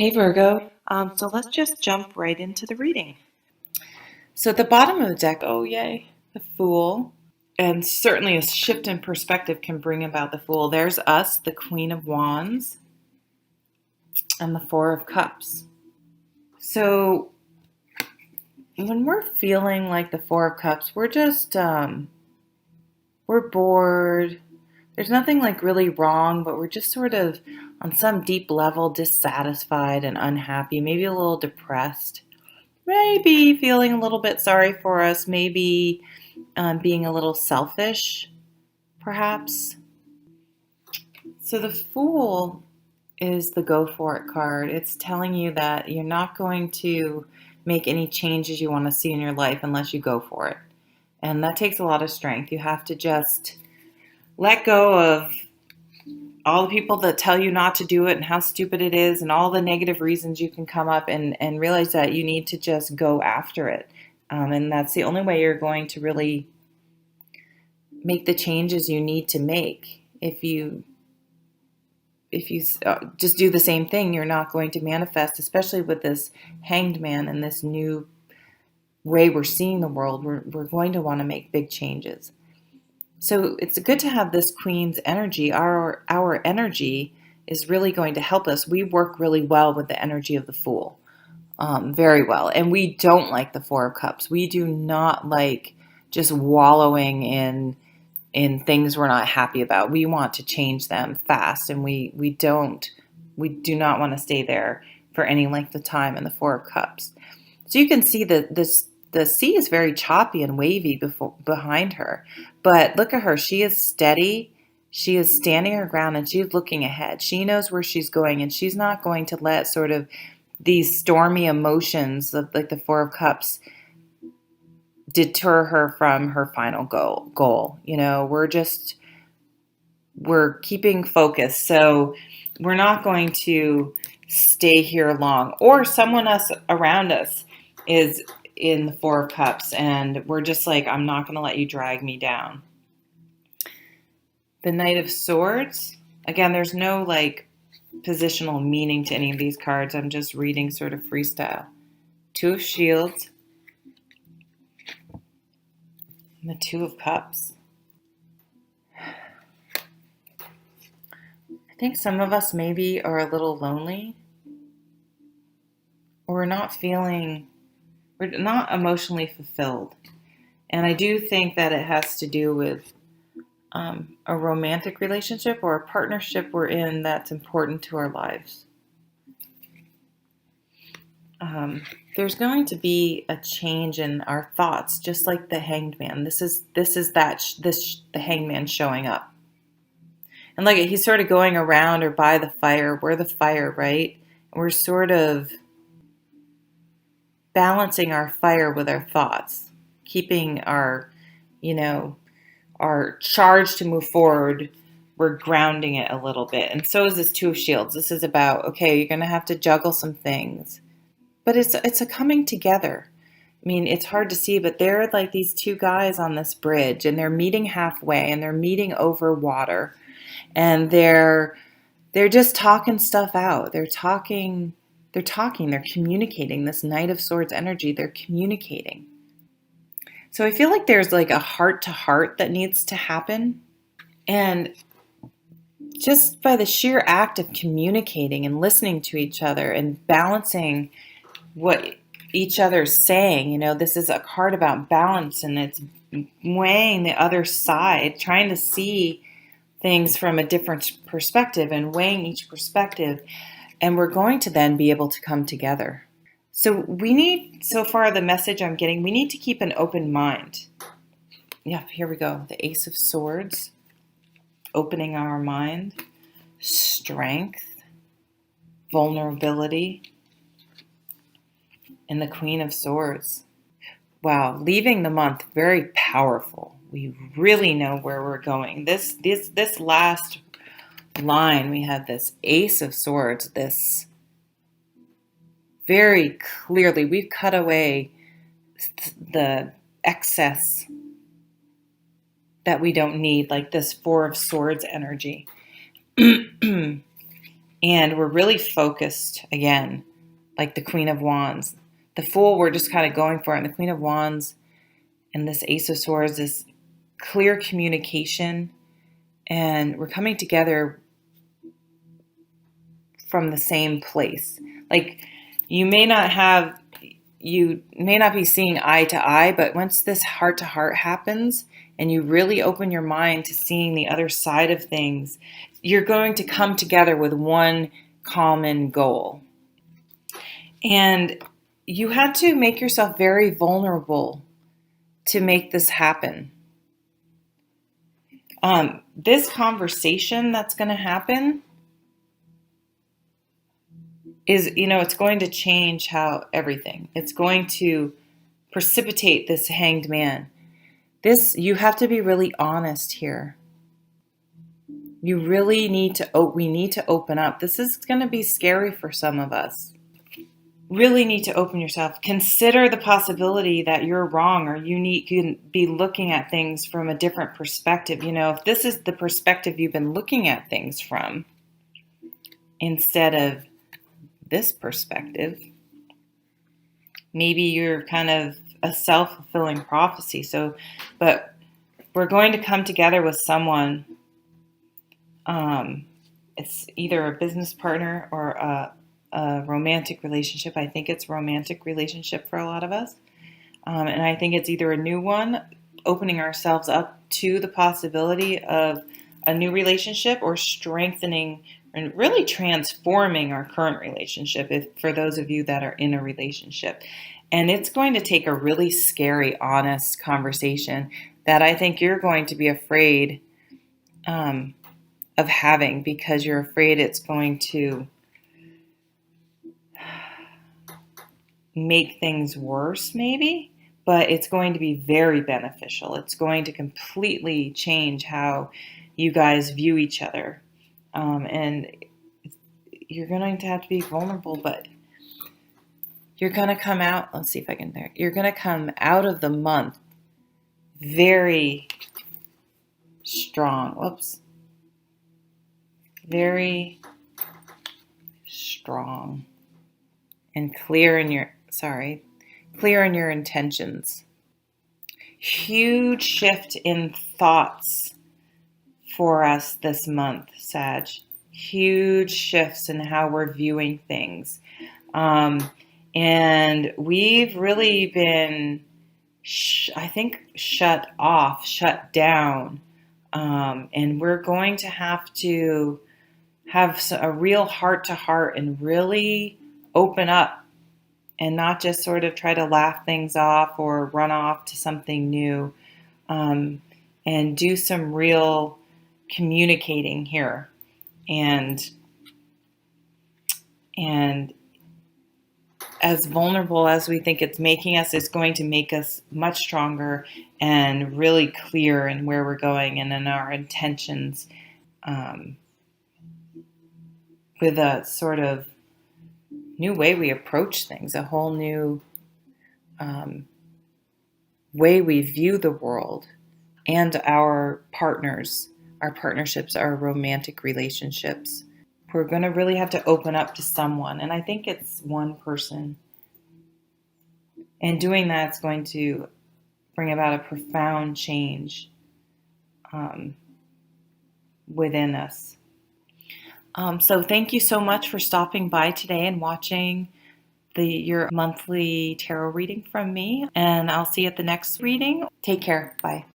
Hey Virgo. So let's just jump right into the reading. So at the bottom of the deck, oh yay, the Fool. And certainly a shift in perspective can bring about the Fool. There's us, the Queen of Wands, and the Four of Cups. So when we're feeling like the Four of Cups, we're just, we're bored. There's nothing like really wrong, but we're just sort of on some deep level dissatisfied and unhappy, maybe a little depressed. Maybe feeling a little bit sorry for us, maybe being a little selfish, perhaps. So the Fool is the go for it card. It's telling you that you're not going to make any changes you want to see in your life unless you go for it. And that takes a lot of strength. You have to just let go of all the people that tell you not to do it and how stupid it is and all the negative reasons you can come up and realize that you need to just go after it. And that's the only way you're going to really make the changes you need to make. If you just do the same thing, you're not going to manifest, especially with this Hanged Man and this new way we're seeing the world. We're going to want to make big changes. So it's good to have this Queen's energy. Our energy is really going to help us. We work really well with the energy of the Fool, very well. And we don't like the Four of Cups. We do not like just wallowing in things we're not happy about. We want to change them fast, and we do not want to stay there for any length of time in the Four of Cups. So you can see that the sea is very choppy and wavy behind her. But look at her. She is steady. She is standing her ground and she's looking ahead. She knows where she's going, and she's not going to let sort of these stormy emotions like the Four of Cups deter her from her final goal. We're keeping focus. So we're not going to stay here long, or someone else around us is in the Four of Cups and we're just like, I'm not going to let you drag me down. The Knight of Swords, again, there's no like positional meaning to any of these cards. I'm just reading sort of freestyle. Two of Shields and the Two of Cups. I think some of us maybe are a little lonely, or we're not emotionally fulfilled. And I do think that it has to do with a romantic relationship or a partnership we're in that's important to our lives. There's going to be a change in our thoughts, just like the Hanged Man. This is the Hanged Man showing up, and like he's sort of going around or by the fire. We're the fire, right? We're sort of balancing our fire with our thoughts, keeping our charge to move forward. We're grounding it a little bit. And so is this Two of Shields. This is about, okay, you're going to have to juggle some things. But it's a coming together. I mean, it's hard to see, but they're like these two guys on this bridge, and they're meeting halfway, and they're meeting over water. And they're just talking stuff out. They're communicating. This Knight of Swords energy, they're communicating. So I feel like there's like a heart to heart that needs to happen. And just by the sheer act of communicating and listening to each other and balancing what each other's saying, this is a card about balance, and it's weighing the other side, trying to see things from a different perspective and weighing each perspective. And we're going to then be able to come together. So so far the message I'm getting, we need to keep an open mind. Yeah, here we go. The Ace of Swords, opening our mind, strength, vulnerability, and the Queen of Swords. Wow, leaving the month very powerful. We really know where we're going. This last line, we had this Ace of Swords, this very clearly, we've cut away the excess that we don't need, like this Four of Swords energy. And we're really focused again, like the Queen of Wands. The Fool we're just kind of going for, and the Queen of Wands and this Ace of Swords, this clear communication, and we're coming together from the same place. Like you may not be seeing eye to eye, but once this heart to heart happens and you really open your mind to seeing the other side of things, you're going to come together with one common goal. And you had to make yourself very vulnerable to make this happen. This conversation that's going to happen is, it's going to change how everything. It's going to precipitate this Hanged Man. You have to be really honest here. You really need to, we need to open up. This is going to be scary for some of us. Really need to open yourself. Consider the possibility that you're wrong, or you can be looking at things from a different perspective. If this is the perspective you've been looking at things from, instead of this perspective, maybe you're kind of a self-fulfilling prophecy. But we're going to come together with someone. It's either a business partner or a romantic relationship. I think it's a romantic relationship for a lot of us. And I think it's either a new one, opening ourselves up to the possibility of a new relationship, or strengthening and really transforming our current relationship, for those of you that are in a relationship. And it's going to take a really scary, honest conversation that I think you're going to be afraid of having, because you're afraid it's going to make things worse, maybe, but it's going to be very beneficial. It's going to completely change how you guys view each other. And you're going to have to be vulnerable, but you're going to come out. Let's see if I can there. You're going to come out of the month very strong. Whoops. Very strong and clear in your intentions. Huge shift in thoughts for us this month, Sag. Huge shifts in how we're viewing things. And we've really been, shut down. And we're going to have to have a real heart to heart and really open up, and not just sort of try to laugh things off or run off to something new, and do some real communicating here. And as vulnerable as we think it's making us, it's going to make us much stronger and really clear in where we're going and in our intentions, with a sort of new way we approach things, a whole new way we view the world and our partners, our partnerships, our romantic relationships. We're going to really have to open up to someone, and I think it's one person. And doing that's going to bring about a profound change within us. So thank you so much for stopping by today and watching your monthly tarot reading from me. And I'll see you at the next reading. Take care. Bye.